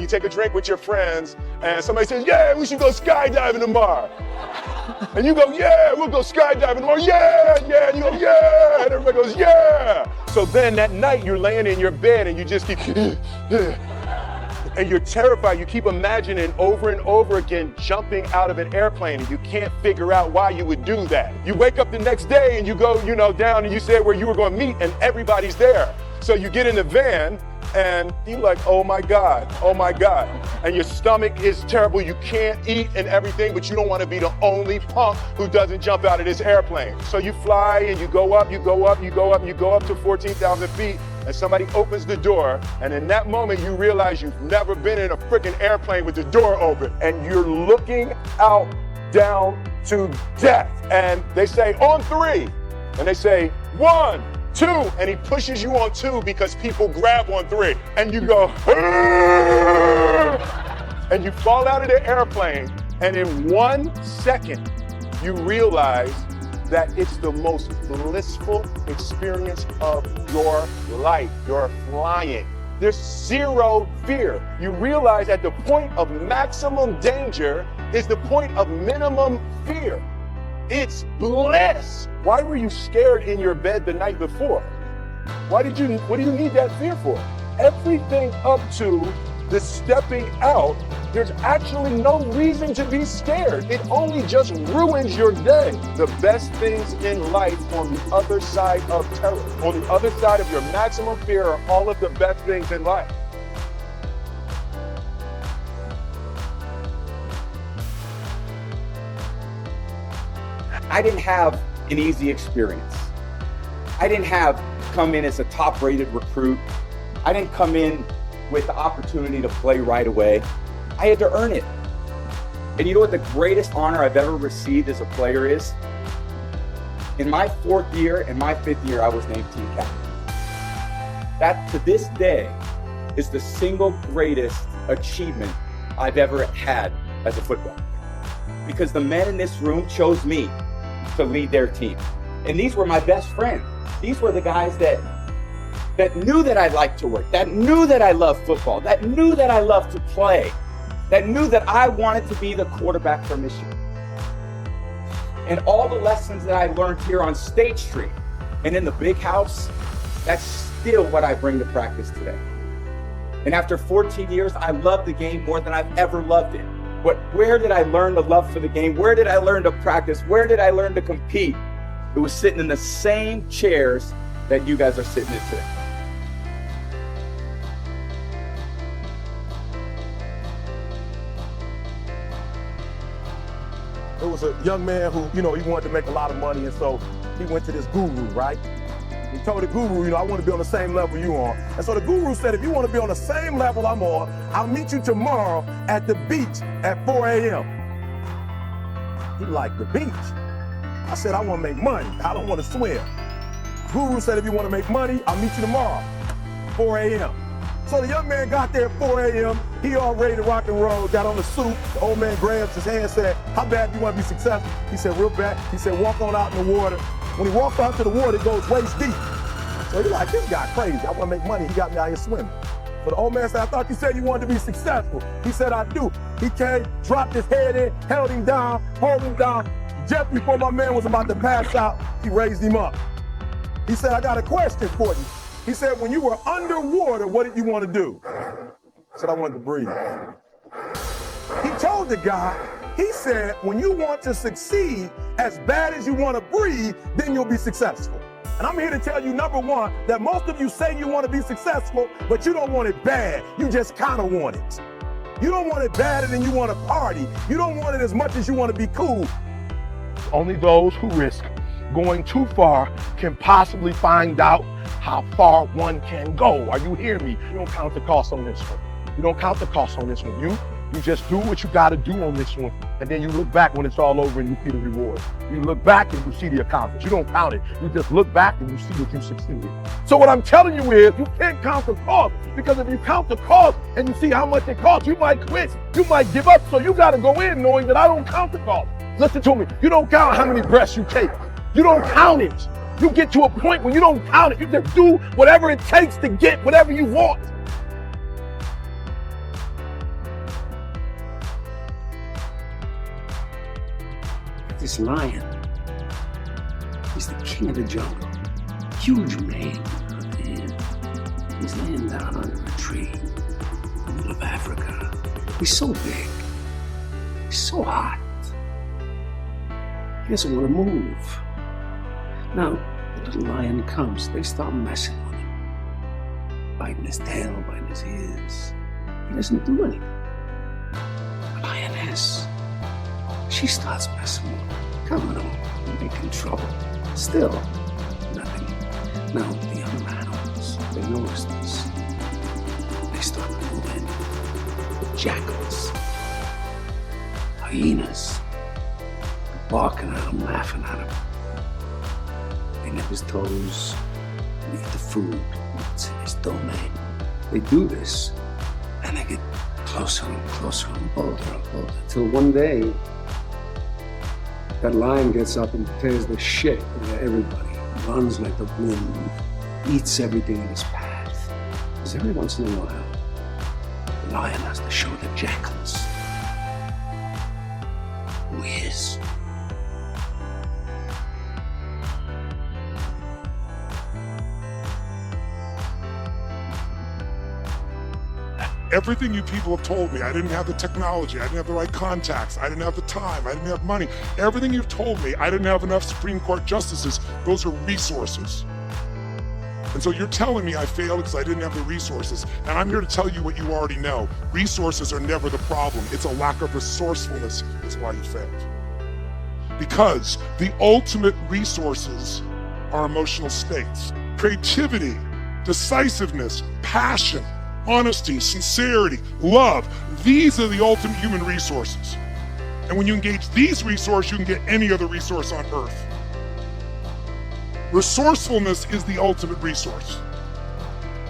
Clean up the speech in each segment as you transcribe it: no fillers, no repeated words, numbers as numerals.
you take a drink with your friends and somebody says, yeah, we should go skydiving tomorrow. And you go, yeah, we'll go skydiving tomorrow. Yeah, yeah. And you go, yeah. And everybody goes, yeah. So then that night you're laying in your bed and you just keep, and you're terrified. You keep imagining over and over again jumping out of an airplane, and you can't figure out why you would do that. You wake up the next day and you go, down, and you said where you were going to meet, and everybody's there. So you get in the van and you're like, oh my God. And your stomach is terrible. You can't eat and everything, but you don't want to be the only punk who doesn't jump out of this airplane. So you fly and you go up to 14,000 feet, and somebody opens the door, and in that moment you realize you've never been in a freaking airplane with the door open, and you're looking out down to death. And they say, on 3. And they say, 1, 2, and he pushes you on 2 because people grab on 3. And you go, and you fall out of the airplane, and in 1 second, you realize that it's the most blissful experience of your life. You're flying. There's zero fear. You realize at the point of maximum danger is the point of minimum fear. It's bliss. Why were you scared in your bed the night before? What do you need that fear for? Everything up to the stepping out, there's actually no reason to be scared. It only just ruins your day. The best things in life on the other side of terror, on the other side of your maximum fear, are all of the best things in life. I didn't have an easy experience. I didn't come in as a top-rated recruit. I didn't come in with the opportunity to play right away. I had to earn it. And you know what the greatest honor I've ever received as a player is? In my 4th year and my 5th year, I was named team captain. That, to this day, is the single greatest achievement I've ever had as a football player. Because the men in this room chose me to lead their team. And these were my best friends. These were the guys that knew that I liked to work, that knew that I loved football, that knew that I loved to play, that knew that I wanted to be the quarterback for Michigan. And all the lessons that I learned here on State Street and in the big house, that's still what I bring to practice today. And after 14 years, I love the game more than I've ever loved it. But where did I learn the love for the game? Where did I learn to practice? Where did I learn to compete? It was sitting in the same chairs that you guys are sitting in today. There was a young man who, he wanted to make a lot of money, and so he went to this guru, right? He told the guru, I want to be on the same level you are. And so the guru said, if you want to be on the same level I'm on, I'll meet you tomorrow at the beach at 4 a.m. He liked the beach. I said, I want to make money. I don't want to swim. Guru said, if you want to make money, I'll meet you tomorrow, 4 a.m. So the young man got there at 4 a.m. He all ready to rock and roll, got on the suit. The old man grabs his hand and said, how bad do you want to be successful? He said, real bad. He said, walk on out in the water. When he walked out to the water, it goes waist deep. So he's like, this guy crazy. I want to make money. He got me out here swimming. But the old man said, I thought you said you wanted to be successful. He said, I do. He came, dropped his head in, held him down, hold him down. Just before my man was about to pass out, he raised him up. He said, I got a question for you. He said, when you were underwater, what did you want to do? I said, I wanted to breathe. He told the guy, he said, when you want to succeed as bad as you want to breathe, then you'll be successful. And I'm here to tell you, number one, that most of you say you want to be successful, but you don't want it bad. You just kind of want it. You don't want it badder than you want to party. You don't want it as much as you want to be cool. Only those who risk going too far can possibly find out how far one can go. Are you hearing me? You don't count the cost on this one. You don't count the cost on this one. You just do what you got to do on this one, and then you look back when it's all over and you see the reward. You look back and you see the accomplishment. You don't count it. You just look back and you see what you succeeded. So what I'm telling you is, you can't count the cost, because if you count the cost and you see how much it costs, you might quit. You might give up. So you got to go in knowing that I don't count the cost. Listen to me. You don't count how many breaths you take. You don't count it. You get to a point when you don't count it. You just do whatever it takes to get whatever you want. this lion. He's the king of the jungle. Huge mane. And he's laying down under a tree in the middle of Africa. He's so big. He's so hot. He doesn't want to move. Now, the little lion comes. They start messing with him. Biting his tail, biting his ears. He doesn't do anything. The lioness, she starts messing with him. Coming on, making trouble. Still, nothing. Now, the other animals, they notice this. They start moving. Jackals, hyenas, barking at him, laughing at him. They nip his toes and eat the food. It's in his domain. They do this, and they get closer and closer and bolder, until one day, that lion gets up and tears the shit out of everybody, runs like the wind, eats everything in his path. Because every once in a while, the lion has to show the jackals who he is. Everything you people have told me, I didn't have the technology, I didn't have the right contacts, I didn't have the time, I didn't have money. Everything you've told me, I didn't have enough Supreme Court justices. Those are resources. And so you're telling me I failed because I didn't have the resources. And I'm here to tell you what you already know. Resources are never the problem. It's a lack of resourcefulness is why you failed. Because the ultimate resources are emotional states. Creativity, decisiveness, passion, honesty, sincerity, love. These are the ultimate human resources. And when you engage these resources, you can get any other resource on earth. Resourcefulness is the ultimate resource.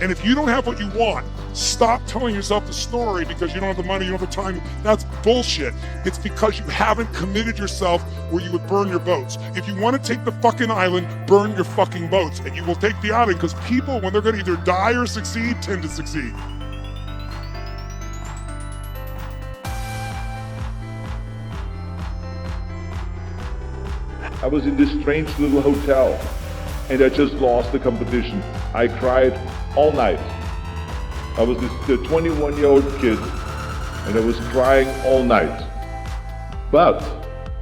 And if you don't have what you want, stop telling yourself the story because you don't have the money, you don't have the time. That's bullshit. It's because you haven't committed yourself where you would burn your boats. If you want to take the fucking island, burn your fucking boats. And you will take the island because people, when they're going to either die or succeed, tend to succeed. I was in this strange little hotel and I just lost the competition. I cried all night. I was this 21-year-old kid and I was crying all night. But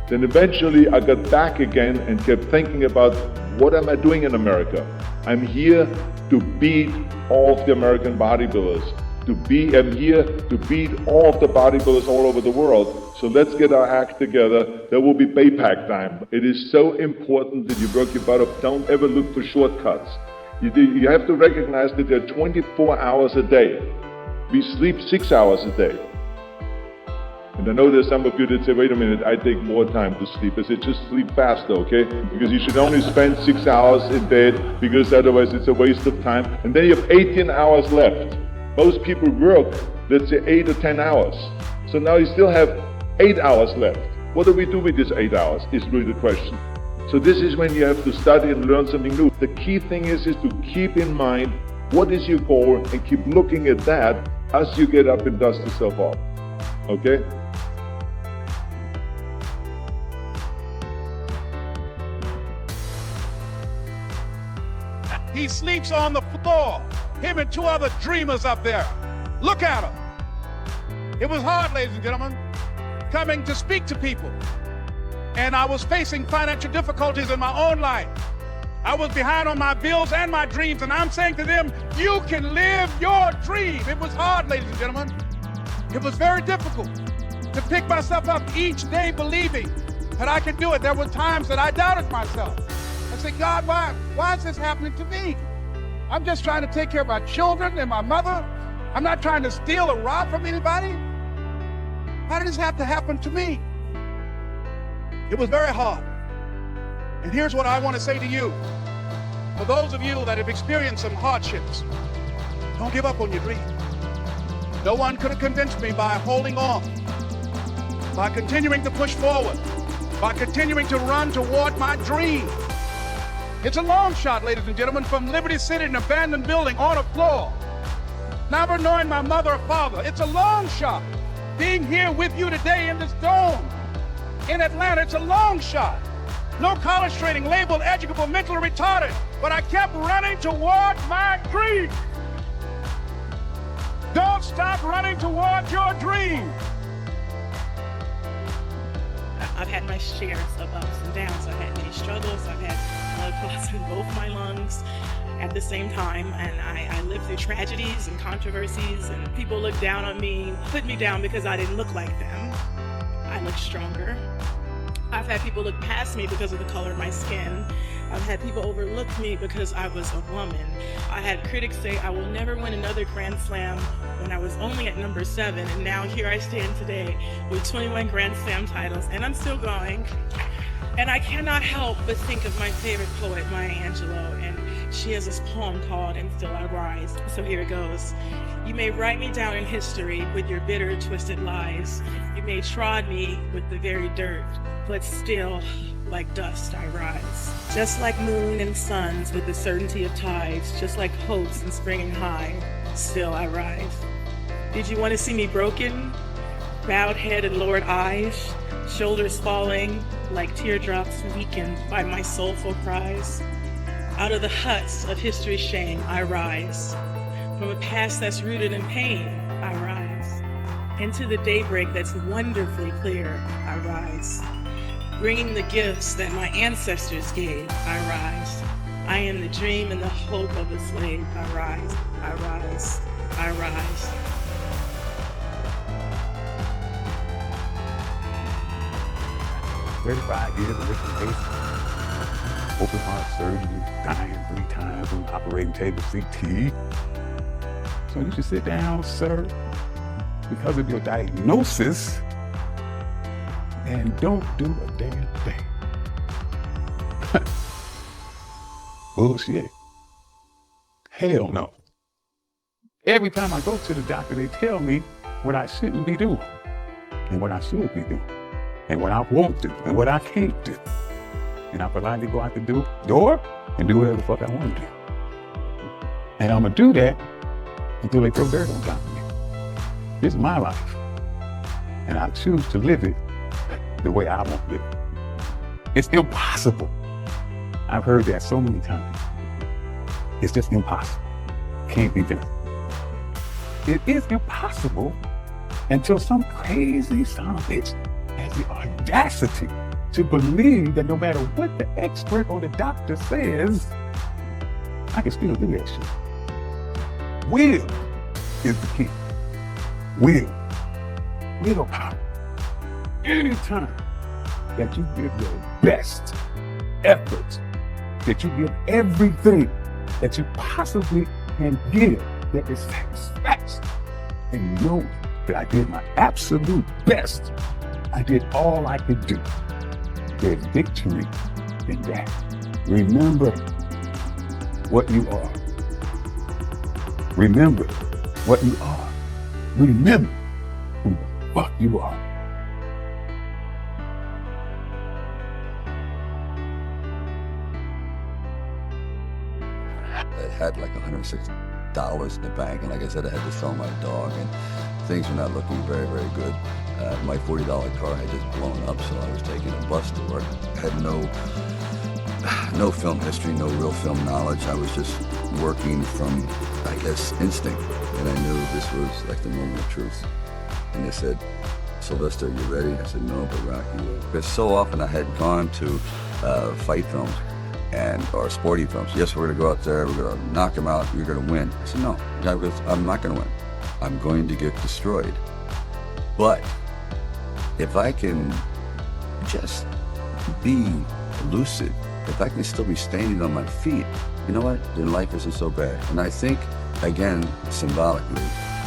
then eventually I got back again and kept thinking about what am I doing in America? I'm here to beat all of the American bodybuilders. I'm here to beat all of the bodybuilders all over the world. So let's get our act together. There will be payback time. It is so important that you work your butt off. Don't ever look for shortcuts. You have to recognize that there are 24 hours a day. We sleep 6 hours a day. And I know there's some of you that say, wait a minute, I take more time to sleep. I said, just sleep faster, okay? Because you should only spend 6 hours in bed because otherwise it's a waste of time. And then you have 18 hours left. Most people work, let's say 8 or 10 hours. So now you still have 8 hours left. What do we do with these 8 hours is really the question. So this is when you have to study and learn something new. The key thing is to keep in mind what is your goal and keep looking at that as you get up and dust yourself off. Okay? He sleeps on the floor. Him and 2 other dreamers up there. Look at him. It was hard, ladies and gentlemen, coming to speak to people. And I was facing financial difficulties in my own life. I was behind on my bills and my dreams, and I'm saying to them, you can live your dream. It was hard, ladies and gentlemen. It was very difficult to pick myself up each day believing that I could do it. There were times that I doubted myself. I said, God, why is this happening to me? I'm just trying to take care of my children and my mother. I'm not trying to steal or rob from anybody. Why did this have to happen to me? It was very hard. And here's what I want to say to you. For those of you that have experienced some hardships, don't give up on your dream. No one could have convinced me by holding on, by continuing to push forward, by continuing to run toward my dream. It's a long shot, ladies and gentlemen, from Liberty City, an abandoned building on a floor. Never knowing my mother or father. It's a long shot. Being here with you today in this dome. in Atlanta. It's a long shot. No college training, labeled educable, mentally retarded. But I kept running toward my dream. Don't stop running toward your dream. I've had my shares of ups and downs. I've had many struggles. I've had blood clots in both my lungs at the same time. And I lived through tragedies and controversies, and people looked down on me, put me down because I didn't look like them. I looked stronger. I've had people look past me because of the color of my skin. I've had people overlook me because I was a woman. I had critics say I will never win another Grand Slam when I was only at number 7, and now here I stand today with 21 Grand Slam titles, and I'm still going. And I cannot help but think of my favorite poet, Maya Angelou, and she has this poem called "And Still I Rise." So here it goes. You may write me down in history with your bitter, twisted lies. You may trod me with the very dirt, but still, like dust, I rise. Just like moon and suns with the certainty of tides, just like hopes and springing high, still I rise. Did you want to see me broken? Bowed head and lowered eyes, shoulders falling like teardrops weakened by my soulful cries. Out of the huts of history's shame, I rise. From a past that's rooted in pain, I rise. Into the daybreak that's wonderfully clear, I rise. Bringing the gifts that my ancestors gave, I rise. I am the dream and the hope of a slave. I rise, I rise, I rise. 35 years of liquidation, open heart surgery, dying 3 times on the operating table, CT. So you should sit down, sir, because of your diagnosis, and don't do a damn thing. Bullshit. Hell no. Every time I go to the doctor, they tell me what I shouldn't be doing, and what I should be doing, and what I won't do, and what I can't do. And I politely go out the door and do whatever the fuck I want to do. And I'm gonna do that until they throw dirt on top of me. This is my life, and I choose to live it the way I want to live it. It's impossible. I've heard that so many times. It's just impossible. Can't be done. It is impossible until some crazy son of a bitch has the audacity to believe that no matter what the expert or the doctor says, I can still do that shit. Will is the key. Willpower. Anytime that you give your best effort, that you give everything that you possibly can give, that is satisfaction, and you know that I did my absolute best, I did all I could do. There's victory in that. Remember what you are. Remember what you are. Remember who the fuck you are. I had like $106 in the bank, and like I said, I had to sell my dog, and things were not looking very, very good. My $40 car had just blown up, so I was taking a bus to work. I had no film history, no real film knowledge. I was just working from, I guess, instinct, and I knew this was like the moment of truth. And they said, "Sylvester, you ready?" I said, "No, but Rocky." Because so often I had gone to fight films or sporting films. Yes, we're going to go out there, we're going to knock him out, you're going to win. I said, no, I'm not going to win. I'm going to get destroyed. But if I can just be lucid, if I can still be standing on my feet, you know what? Then life isn't so bad. And I think, again, symbolically,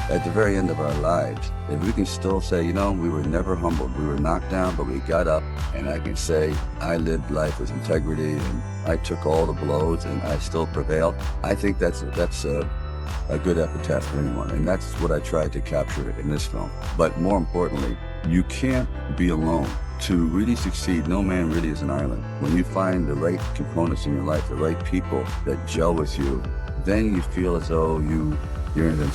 at the very end of our lives, if we can still say, you know, we were never humbled, we were knocked down, but we got up, and I can say, I lived life with integrity, and I took all the blows, and I still prevailed. I think that's a good epitaph for anyone, and that's what I tried to capture in this film. But more importantly, you can't be alone. To really succeed, no man really is an island. When you find the right components in your life, the right people that gel with you, then you feel as though you're invincible.